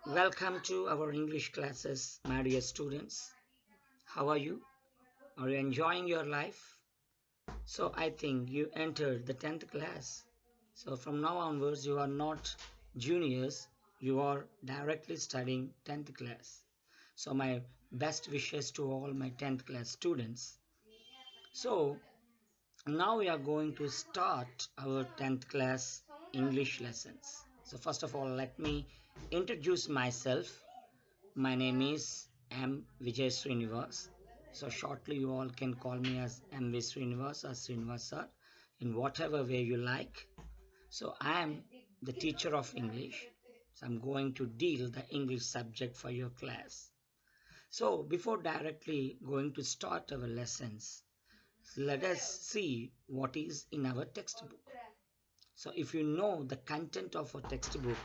Welcome to our English classes, my dear students. How are you? Are you enjoying your life? So, I think you entered the 10th class. So, from now onwards, you are not juniors, you are directly studying 10th class. So, my best wishes to all my 10th class students. So, now we are going to start our 10th class English lessons. So, first of all, let me introduce myself. My name is M. Vijay Srinivas. So shortly you all can call me as M. V. Srinivas or Srinivas sir in whatever way you like. So I am the teacher of English. So I'm going to deal the English subject for your class. So before directly going to start our lessons, let us see what is in our textbook. So if you know the content of a textbook,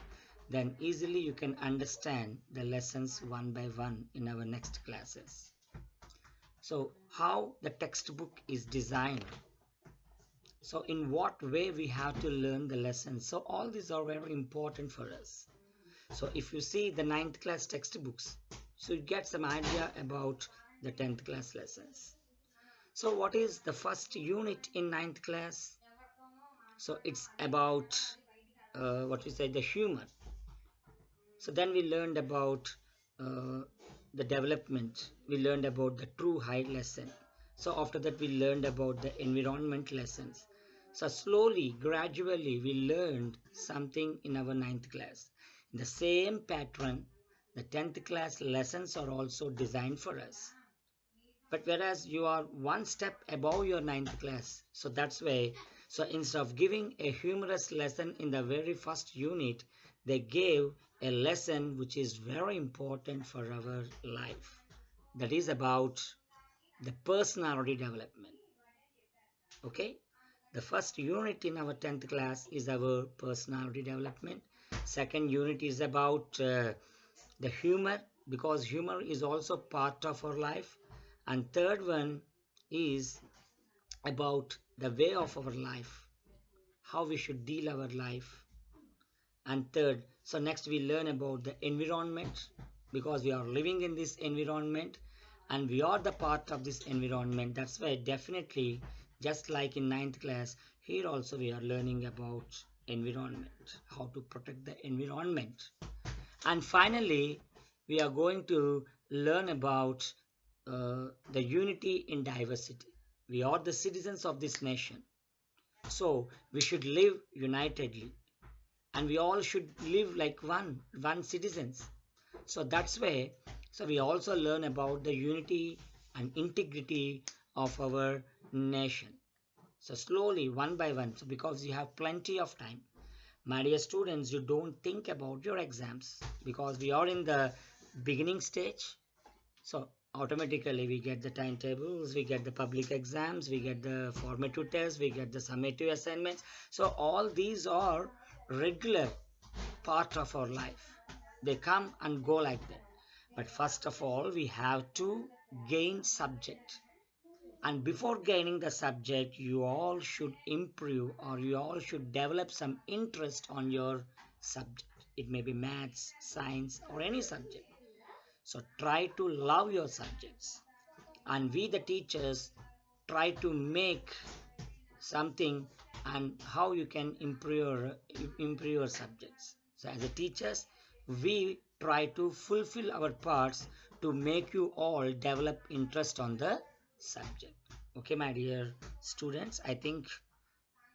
then easily you can understand the lessons one by one in our next classes. So how the textbook is designed. So in what way we have to learn the lessons. So all these are very important for us. So if you see the ninth class textbooks, so you get some idea about the 10th class lessons. So what is the first unit in ninth class? So it's about what we say the humor. So then we learned about uh, the development. We learned about the true height lesson. So after that, we learned about the environment lessons. So slowly, gradually, we learned something in our ninth class. In the same pattern, the 10th class lessons are also designed for us. But whereas you are one step above your ninth class, so that's why, so instead of giving a humorous lesson in the very first unit, they gave a lesson which is very important for our life. That is about the personality development. Okay? The first unit in our 10th class is our personality development. Second unit is about the humor because humor is also part of our life. And third one is about the way of our life, how we should deal our life. And third, so next we learn about the environment because we are living in this environment and we are the part of this environment. That's why definitely, just like in ninth class, here also we are learning about environment, how to protect the environment. And finally, we are going to learn about the unity in diversity. We are the citizens of this nation. So we should live unitedly and we all should live like one citizens. So that's why so we also learn about the unity and integrity of our nation. So slowly one by one, so because you have plenty of time, my dear students, you don't think about your exams because we are in the beginning stage. So automatically we get the timetables, we get the public exams, we get the formative tests, we get the summative assignments. So all these are regular part of our life. They come and go like that. But first of all, we have to gain subject. And before gaining the subject, you all should improve or you all should develop some interest on your subject. It may be maths, science, or any subject. So try to love your subjects. And we, the teachers, try to make something and how you can improve your subjects. So as a teachers, we try to fulfill our parts to make you all develop interest on the subject. Okay, my dear students, I think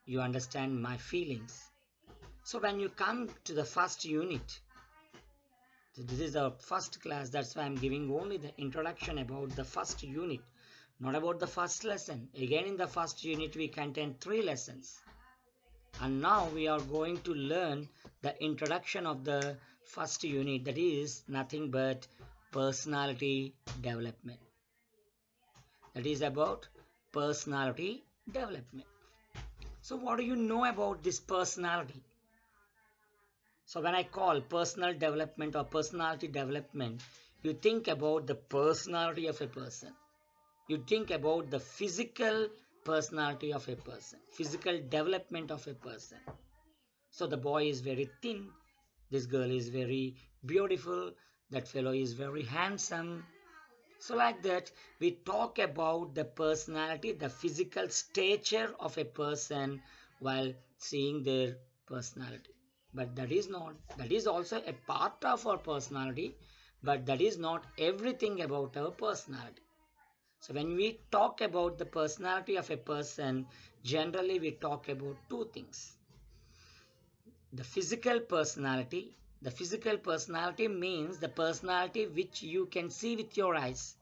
you understand my feelings. So when you come to the first unit, so this is the first class, that's why I'm giving only the introduction about the first unit, not about the first lesson. Again, in the first unit, we contain three lessons. And now we are going to learn the introduction of the first unit, that is nothing but personality development. That is about personality development. So, what do you know about this personality? So when I call personal development or personality development, you think about the personality of a person. You think about the physical personality of a person, physical development of a person. So the boy is very thin, this girl is very beautiful, that fellow is very handsome. So, like that, we talk about the personality, the physical stature of a person while seeing their personality. But that is also a part of our personality, but that is not everything about our personality. So, when we talk about the personality of a person, generally we talk about two things: the physical personality. The physical personality means the personality which you can see with your eyes,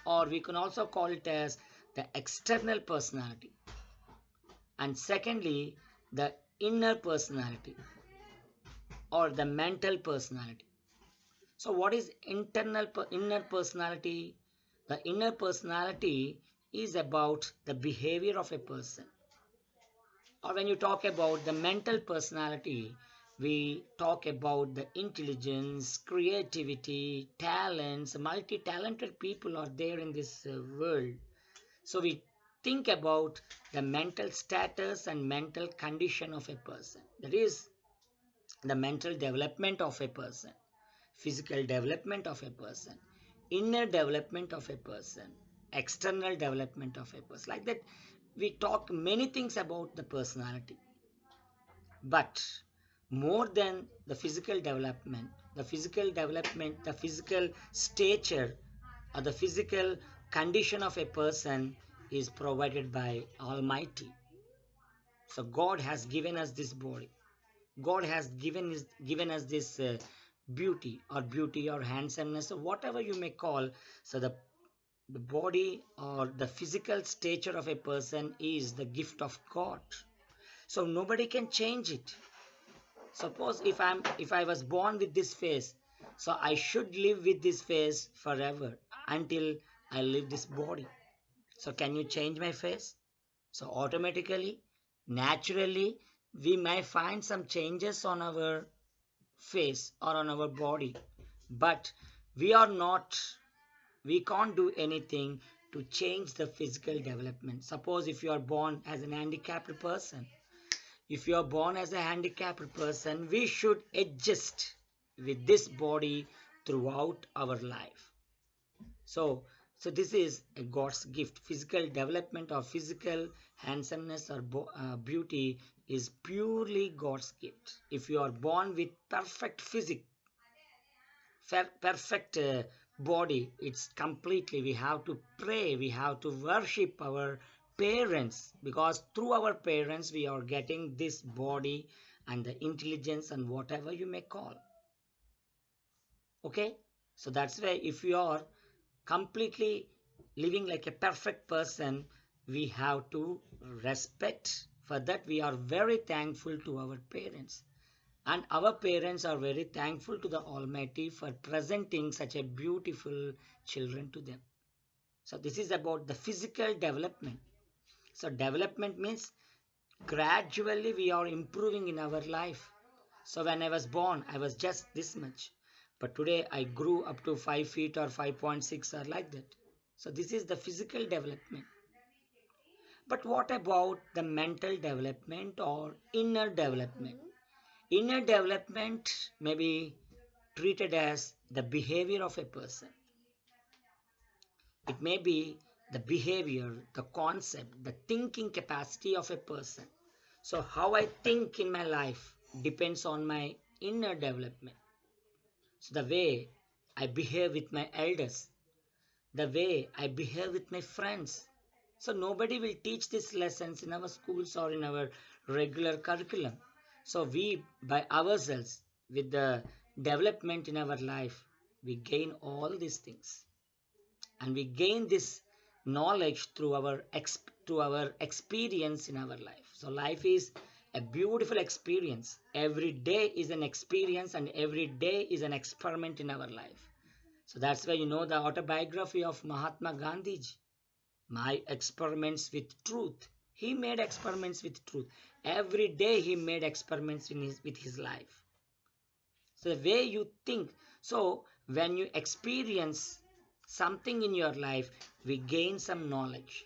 or we can also call it as the external personality. And secondly, the inner personality or the mental personality. So, what is inner personality? The inner personality is about the behavior of a person. Or when you talk about the mental personality, we talk about the intelligence, creativity, talents. Multi-talented people are there in this world. So we think about the mental status and mental condition of a person. That is the mental development of a person, physical development of a person, inner development of a person, external development of a person. Like that, we talk many things about the personality. But more than the physical stature or the physical condition of a person is provided by Almighty. So God has given us this body. God has given us this beauty or handsomeness or whatever you may call. So the body or the physical stature of a person is the gift of God. So nobody can change it. Suppose if I was born with this face, so I should live with this face forever until I leave this body. So can you change my face? So automatically, naturally, we may find some changes on our face or on our body, but we are not we can't do anything to change the physical development. Suppose if you are born as an handicapped person, if you are born as a handicapped person, we should adjust with this body throughout our life. So, so this is a God's gift. Physical development or physical handsomeness or beauty is purely God's gift. If you are born with perfect physique, perfect body, it's completely, we have to pray, we have to worship our parents, because through our parents we are getting this body and the intelligence and whatever you may call. Okay, so that's why if you are completely living like a perfect person, we have to respect. For that we are very thankful to our parents, and our parents are very thankful to the Almighty for presenting such a beautiful children to them. So this is about the physical development. So development means gradually we are improving in our life. So when I was born, I was just this much. But today I grew up to 5 feet or 5.6 or like that. So this is the physical development. But what about the mental development or inner development? Inner development may be treated as the behavior of a person. It may be the behavior, the concept, the thinking capacity of a person. So, how I think in my life depends on my inner development. So, the way I behave with my elders, the way I behave with my friends. So, nobody will teach these lessons in our schools or in our regular curriculum. So, we by ourselves, with the development in our life, we gain all these things, and we gain this knowledge through our experience in our life. So life is a beautiful experience. Every day is an experience, and every day is an experiment in our life. So that's why the autobiography of Mahatma Gandhi, my experiments with truth. He made experiments with truth. Every day he made experiments with his life. So the way you think. So when you experience something in your life, we gain some knowledge,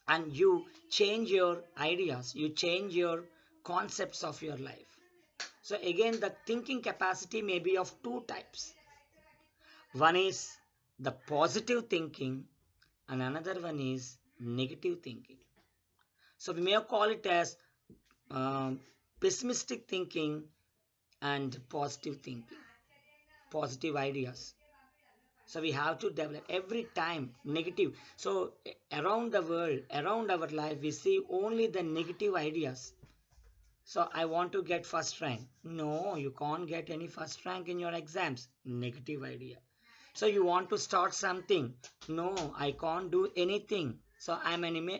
and you change your ideas, you change your concepts of your life. So again, the thinking capacity may be of two types. One is the positive thinking and another one is negative thinking. So we may call it as um, pessimistic thinking and positive thinking, positive ideas. So we have to develop every time negative. So around the world, around our life, we see only the negative ideas. So I want to get first rank. No, you can't get any first rank in your exams. Negative idea. So you want to start something. No, I can't do anything. So I'm an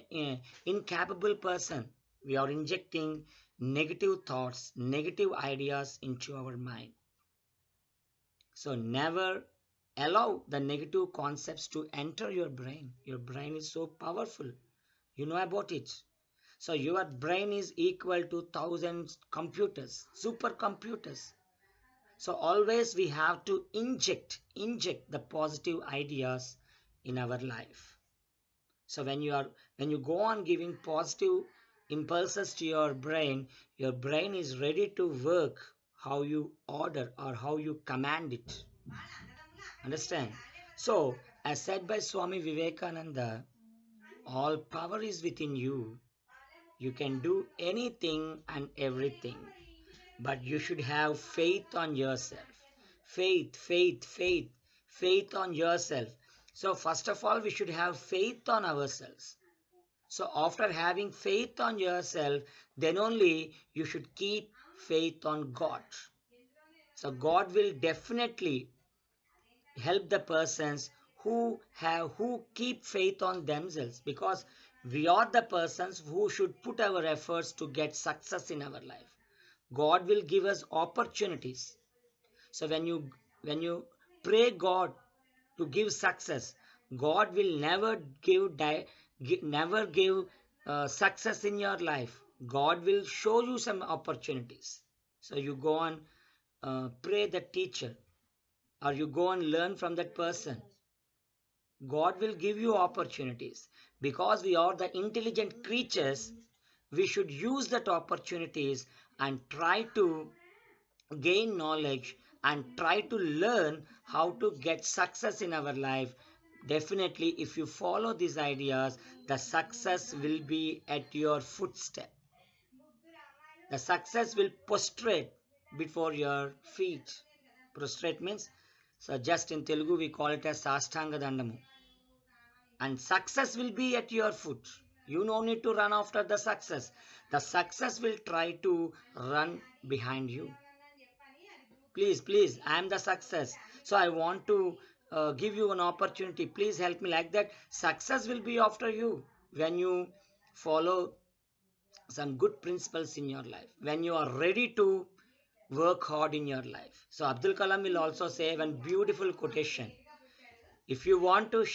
incapable person. We are injecting negative thoughts, negative ideas into our mind. So never allow the negative concepts to enter your brain. Your brain is so powerful. You know about it. So your brain is equal to thousands computers, supercomputers. So always we have to inject the positive ideas in our life. So when you go on giving positive impulses to your brain is ready to work how you order or how you command it. Understand? So as said by Swami Vivekananda, all power is within you. You can do anything and everything, but you should have faith on yourself. Faith on yourself. So, first of all, we should have faith on ourselves. So, after having faith on yourself, then only you should keep faith on God. So, God will definitely help the persons who keep faith on themselves, because we are the persons who should put our efforts to get success in our life. God will give us opportunities. So when you pray God to give success, God will never give success in your life. God will show you some opportunities. So you go on pray the teacher, or you go and learn from that person. God will give you opportunities. Because we are the intelligent creatures, we should use that opportunities and try to gain knowledge and try to learn how to get success in our life. Definitely, if you follow these ideas, the success will be at your footstep. The success will prostrate before your feet. Prostrate means, so just in Telugu we call it as Sastanga Dandamu. And success will be at your foot. You no need to run after the success. The success will try to run behind you. Please, I am the success. So I want to give you an opportunity. Please help me, like that. Success will be after you when you follow some good principles in your life. When you are ready to work hard in your life. So Abdul Kalam will also say one beautiful quotation. If you want to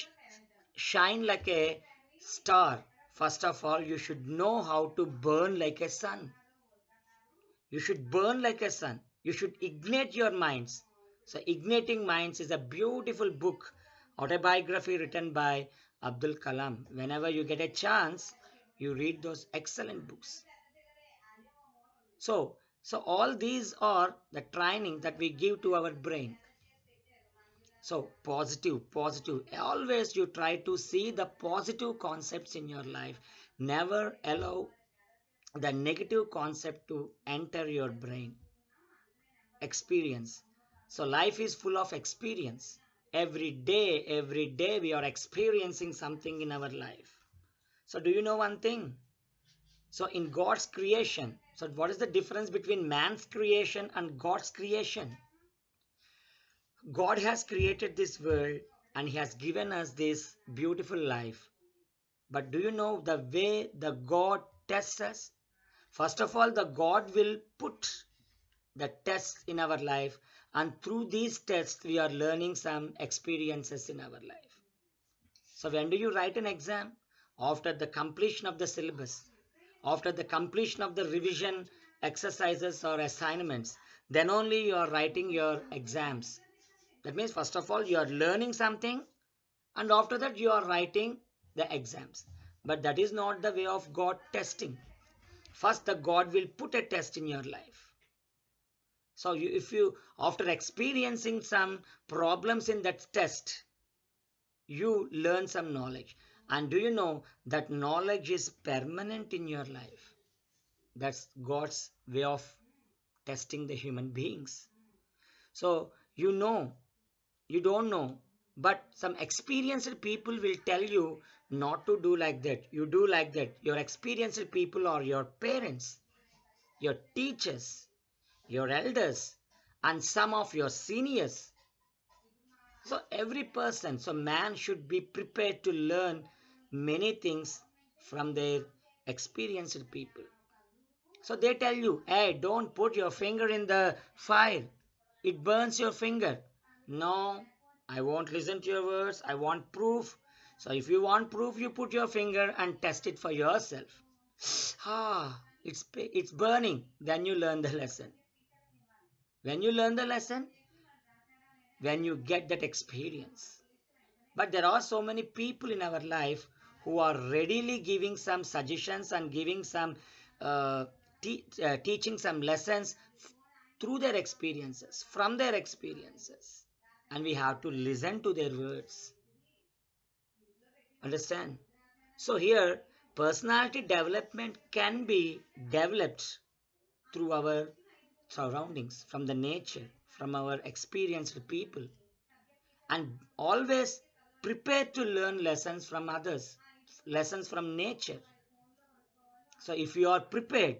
shine like a star, first of all, you should know how to burn like a sun. You should burn like a sun. You should ignite your minds. So, Igniting Minds is a beautiful book, autobiography written by Abdul Kalam. Whenever you get a chance, you read those excellent books. So all these are the training that we give to our brain. So, positive. Always you try to see the positive concepts in your life. Never allow the negative concept to enter your brain. Experience. So life is full of experience. Every day we are experiencing something in our life. So do you know one thing? So in God's creation, so what is the difference between man's creation and God's creation? God has created this world and he has given us this beautiful life. But do you know the way the God tests us? First of all, the God will put the tests in our life, and through these tests we are learning some experiences in our life. So when do you write an exam? After the completion of the syllabus, after the completion of the revision exercises or assignments, then only you are writing your exams. That means first of all you are learning something, and after that you are writing the exams. But that is not the way of God testing. First the God will put a test in your life. So if you, after experiencing some problems in that test, you learn some knowledge. And do you know that knowledge is permanent in your life? That's God's way of testing the human beings. So you know, you don't know, but some experienced people will tell you not to do like that. You do like that. Your experienced people are your parents, your teachers, your elders, and some of your seniors. So every person, so man should be prepared to learn many things from their experienced people. So they tell you, hey, don't put your finger in the fire. It burns your finger. No, I won't listen to your words. I want proof. So if you want proof, you put your finger and test it for yourself. It's burning. Then you learn the lesson. When you learn the lesson, when you get that experience. But there are so many people in our life who are readily giving some suggestions and giving some teaching some lessons through their experiences, from their experiences. And we have to listen to their words. Understand? So here, personality development can be developed through our surroundings, from the nature, from our experienced people, and always prepare to learn lessons from others, lessons from nature. So if you are prepared,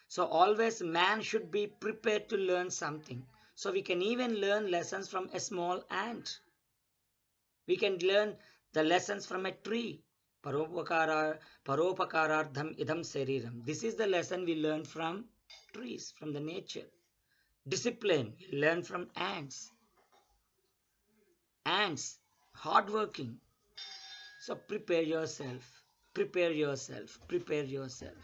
so always man should be prepared to learn something. So we can even learn lessons from a small ant. We can learn the lessons from a tree. Paropakarardham idam seriram. This is the lesson we learn from trees, from the nature. Discipline, we learn from ants. Ants, hardworking. So prepare yourself, prepare yourself, prepare yourself.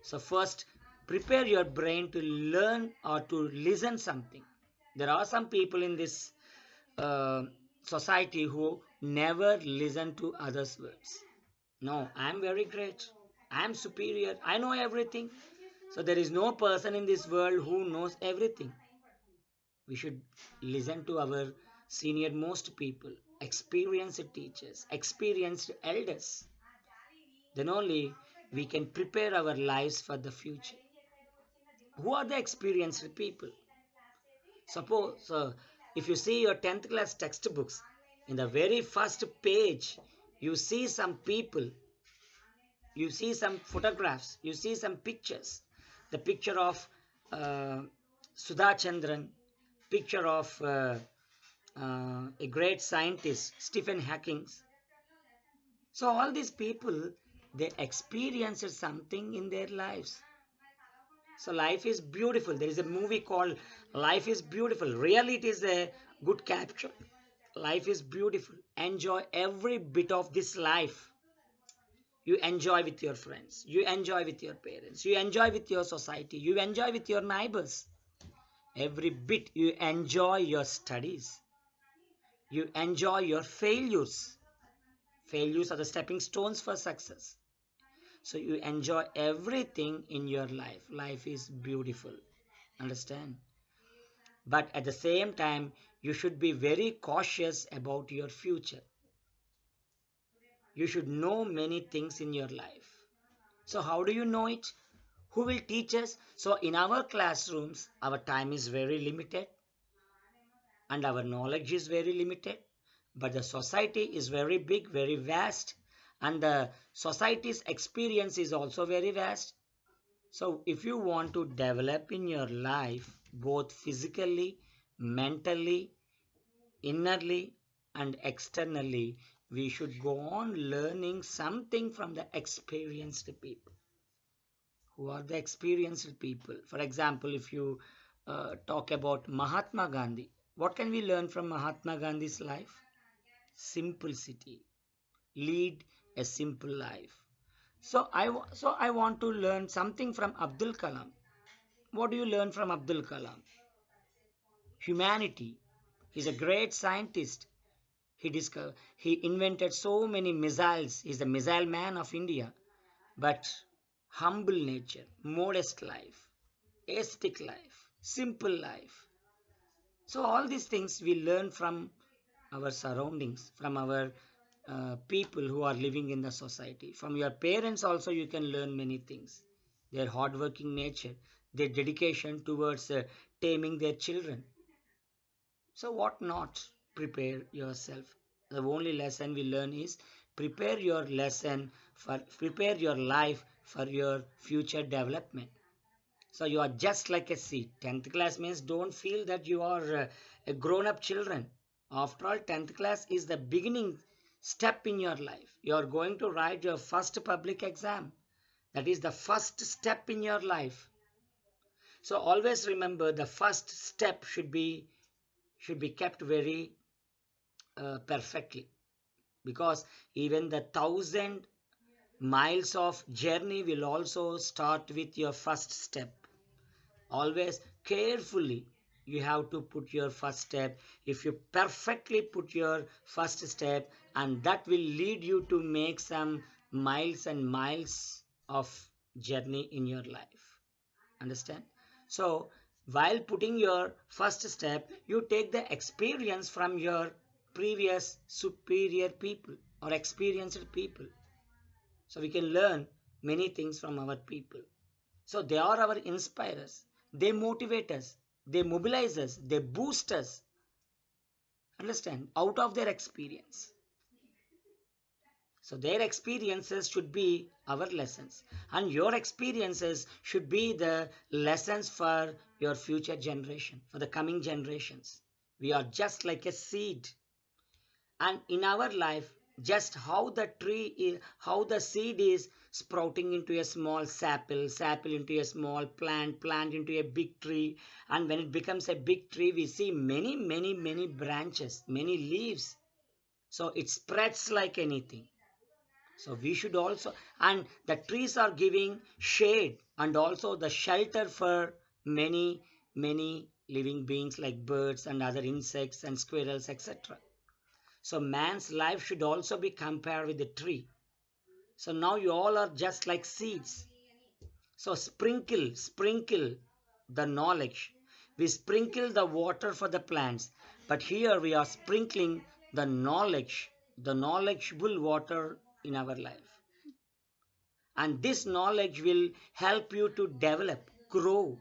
So first, prepare your brain to learn or to listen something. There are some people in this uh, society who never listen to others' words. No, I am very great. I am superior. I know everything. So there is no person in this world who knows everything. We should listen to our senior most people, experienced teachers, experienced elders. Then only we can prepare our lives for the future. Who are the experienced people? Suppose if you see your 10th class textbooks, in the very first page, you see some people, you see some photographs, you see some pictures. The picture of Sudha Chandran, picture of a great scientist, Stephen Hawking. So all these people, they experienced something in their lives. So life is beautiful. There is a movie called Life is Beautiful. Really, it is a good capture. Life is beautiful. Enjoy every bit of this life. You enjoy with your friends. You enjoy with your parents. You enjoy with your society. You enjoy with your neighbors. Every bit you enjoy your studies. You enjoy your failures. Failures are the stepping stones for success. So you enjoy everything in your life. Life is beautiful. Understand? But at the same time, you should be very cautious about your future. You should know many things in your life. So how do you know it? Who will teach us? So in our classrooms, our time is very limited and our knowledge is very limited. But the society is very big, very vast, and the society's experience is also very vast. So if you want to develop in your life, both physically, mentally, innerly, and externally, we should go on learning something from the experienced people. Who are the experienced people? For example, if you talk about Mahatma Gandhi, what can we learn from Mahatma Gandhi's life? Simplicity. Lead a simple life. So I want to learn something from Abdul Kalam. What do you learn from Abdul Kalam? Humanity. He's a great scientist. He invented so many missiles. He's the missile man of India. But humble nature, modest life, aesthetic life, simple life. So all these things we learn from our surroundings, from our people who are living in the society. From your parents also you can learn many things. Their hardworking nature, their dedication towards taming their children. So what not? Prepare yourself. The only lesson we learn is prepare your life for your future development. So you are just like a seed. 10th class means don't feel that you are a grown up children. After all, 10th class is the beginning step in your life. You are going to write your first public exam. That is the first step in your life. So always remember the first step should be kept very perfectly, because even the 1,000 miles of journey will also start with your first step. Always carefully you have to put your first step. If you perfectly put your first step, and that will lead you to make some miles and miles of journey in your life. Understand? So while putting your first step, you take the experience from your previous superior people or experienced people. So we can learn many things from our people. So they are our inspirers. They motivate us. They mobilize us. They boost us. Understand? Out of their experience. So their experiences should be our lessons. And your experiences should be the lessons for your future generation, for the coming generations. We are just like a seed. And in our life, just how the seed is sprouting into a small sapple into a small plant into a big tree, and when it becomes a big tree we see many branches, many leaves. So it spreads like anything. So we should also, and the trees are giving shade and also the shelter for many living beings like birds and other insects and squirrels, etc. So man's life should also be compared with the tree. So now you all are just like seeds. So sprinkle the knowledge. We sprinkle the water for the plants, but here we are sprinkling the knowledgeable water in our life. And this knowledge will help you to develop, grow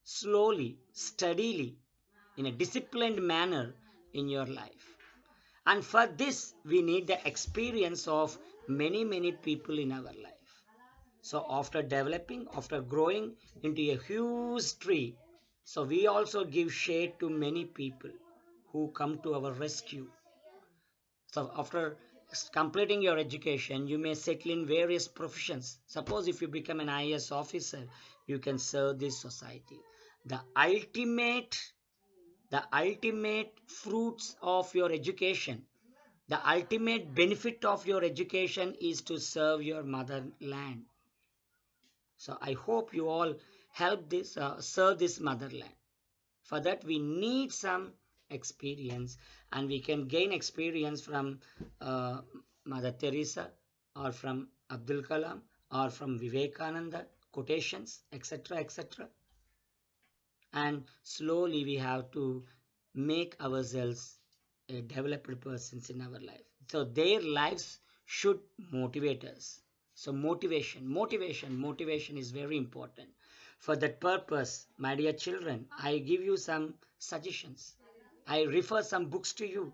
slowly, steadily, in a disciplined manner in your life. And for this, we need the experience of many people in our life. So after developing, after growing into a huge tree, so we also give shade to many people who come to our rescue. So after completing your education, you may settle in various professions. Suppose if you become an IAS officer, you can serve this society. The ultimate, the ultimate fruits of your education, the ultimate benefit of your education is to serve your motherland. So I hope you all help serve this motherland. For that we need some experience, and we can gain experience from uh, Mother Teresa or from Abdul Kalam or from Vivekananda quotations, etc., etc. And slowly we have to make ourselves a developed persons in our life. So their lives should motivate us. So motivation is very important. For that purpose, my dear children, I give you some suggestions. I refer some books to you.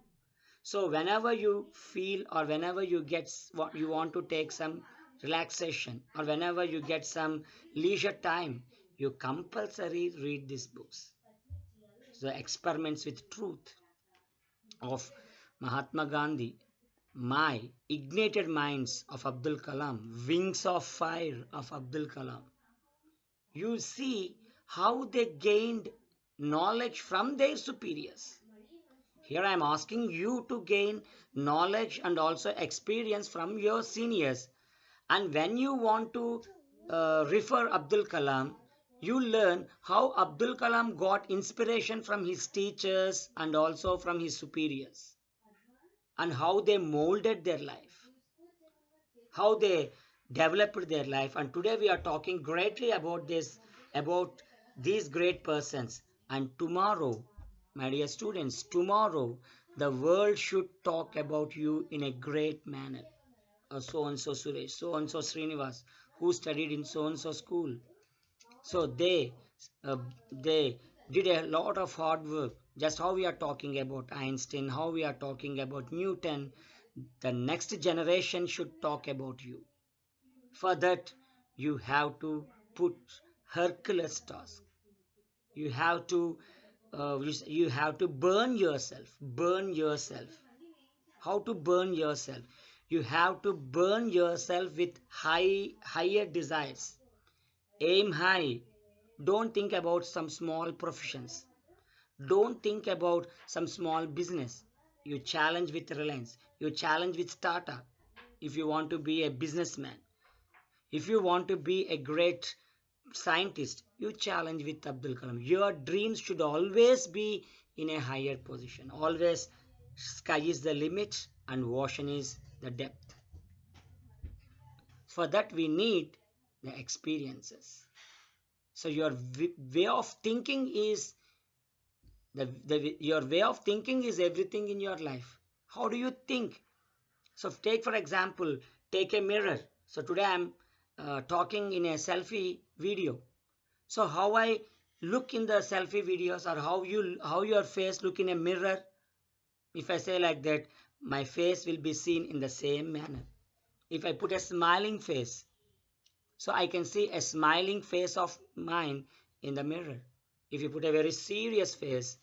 So whenever you feel or whenever you get what you want to take some relaxation, or whenever you get some leisure time, you compulsory read these books. The Experiments with Truth of Mahatma Gandhi, My Ignited Minds of Abdul Kalam, Wings of Fire of Abdul Kalam. You see how they gained knowledge from their superiors. Here I am asking you to gain knowledge and also experience from your seniors. And when you want to refer Abdul Kalam, you learn how Abdul Kalam got inspiration from his teachers and also from his superiors, and how they molded their life, how they developed their life. And today we are talking greatly about this, about these great persons. And tomorrow, my dear students, tomorrow the world should talk about you in a great manner. So and so Suresh, so and so Srinivas, who studied in so and so school. So uh, they did a lot of hard work. Just how we are talking about Einstein, how we are talking about Newton, the next generation should talk about you. For that, you have to put Hercules task. You have to you have to burn yourself. Burn yourself. How to burn yourself? You have to burn yourself with higher desires. Aim high. Don't think about some small professions. Don't think about some small business. You challenge with Reliance. You challenge with Tata. If you want to be a businessman, if you want to be a great scientist, you challenge with Abdul Kalam. Your dreams should always be in a higher position. Always sky is the limit and ocean is the depth. For that we need the experiences. So your way of thinking is your way of thinking is everything in your life. How do you think? So take for example, take a mirror. So today I'm talking in a selfie video. So how I look in the selfie videos, or how your face look in a mirror, if I say like that, my face will be seen in the same manner. If I put a smiling face, so I can see a smiling face of mine in the mirror. If you put a very serious face,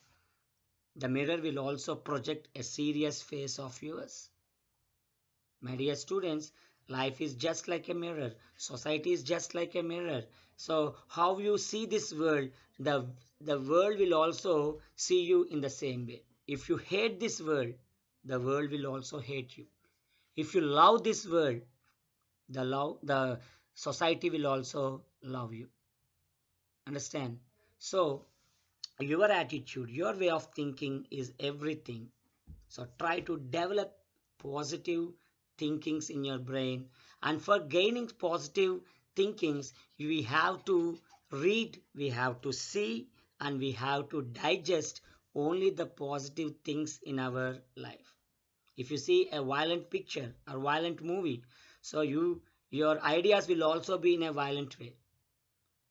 the mirror will also project a serious face of yours. My dear students, life is just like a mirror. Society is just like a mirror. So how you see this world, the world will also see you in the same way. If you hate this world, the world will also hate you. If you love this world, the society will also love you. Understand? So your attitude, your way of thinking is everything. So try to develop positive thinkings in your brain. And for gaining positive thinkings, we have to read, we have to see, and we have to digest only the positive things in our life. If you see a violent picture or violent movie, so your ideas will also be in a violent way.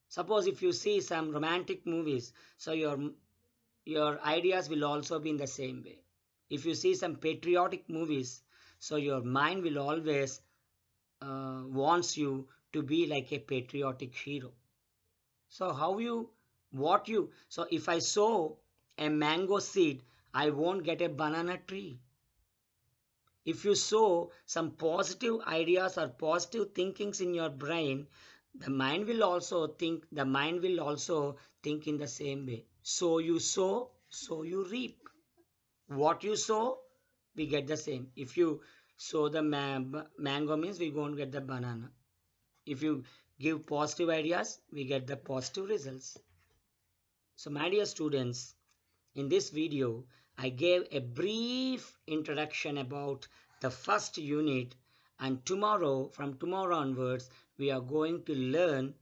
Suppose if you see some romantic movies, so your ideas will also be in the same way. If you see some patriotic movies, so your mind will always wants you to be like a patriotic hero. So so if I sow a mango seed, I won't get a banana tree. If you sow some positive ideas or positive thinkings in your brain, the mind will also think in the same way. So you sow, so you reap. What you sow, we get the same. If you sow the mango, means we going to get the banana. If you give positive ideas, we get the positive results. So my dear students, in this video I gave a brief introduction about the first unit, and from tomorrow onwards we are going to learn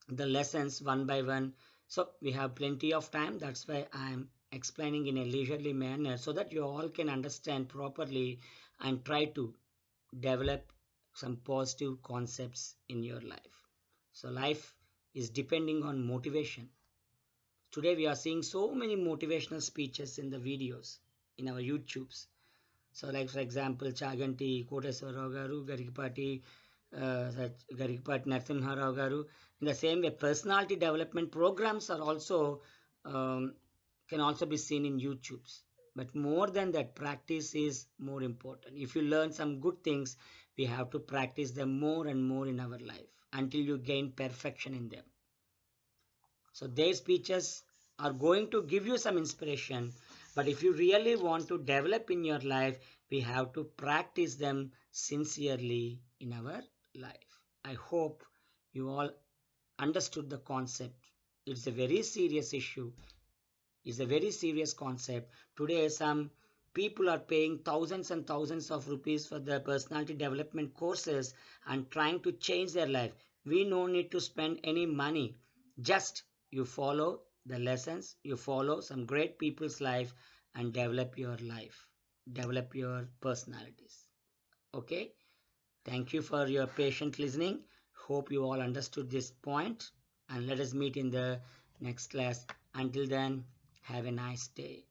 the lessons one by one. So we have plenty of time, that's why I am explaining in a leisurely manner so that you all can understand properly and try to develop some positive concepts in your life. So life is depending on motivation. Today we are seeing so many motivational speeches in the videos in our YouTubes. So like for example, Chaganti, Koteswarao Garu, Garikpati Narasimharao Garu. In the same way, personality development programs are also can also be seen in YouTubes. But more than that, practice is more important. If you learn some good things, we have to practice them more and more in our life until you gain perfection in them. So their speeches are going to give you some inspiration, but if you really want to develop in your life, we have to practice them sincerely in our life. I hope you all understood the concept. It's a very serious issue. It's a very serious concept. Today, some people are paying thousands and thousands of rupees for their personality development courses and trying to change their life. We no need to spend any money. Just you follow the lessons, you follow some great people's life and develop your life, develop your personalities. Okay, thank you for your patient listening. Hope you all understood this point, and let us meet in the next class. Until then, have a nice day.